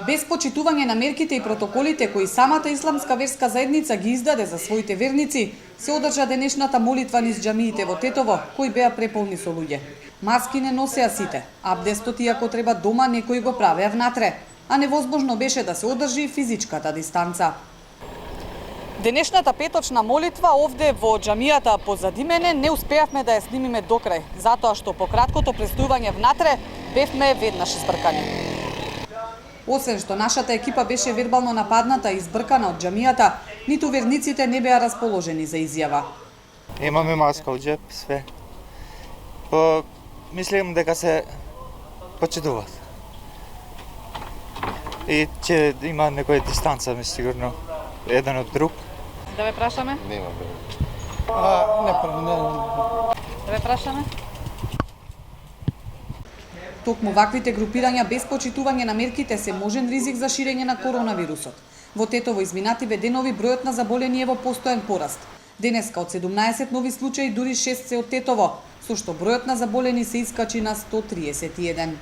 Без почитување на мерките и протоколите кои самата исламска верска заедница ги издаде за своите верници, се одржа денешната молитва низ џамиите во Тетово, кои беа преполни со луѓе. Маски не носеа сите, абдестот иако треба дома некои го правеа внатре, а невозможно беше да се одржи физичката дистанца. Денешната петочна молитва овде во џамијата позади мене не успеавме да ја снимиме до крај, затоа што по краткото престојување внатре бевме веднаш избркани. Освен што нашата екипа беше вербално нападната и избркана од џамијата, ниту верниците не беа расположени за изјава. Имаме маска од џеп, све. Мислим дека се почитуваат. И че има некоја дистанца, сигурно, еден од друг. Да ве прашаме? Нема. Да ве прашаме? Токму ваквите групирања без почитување на мерките се можен ризик за ширење на коронавирусот. Во Тетово изминативе денови бројот на заболени е во постојан пораст. Денеска од 17 нови случаи дури 6 се од Тетово, со што бројот на заболени се искачи на 131.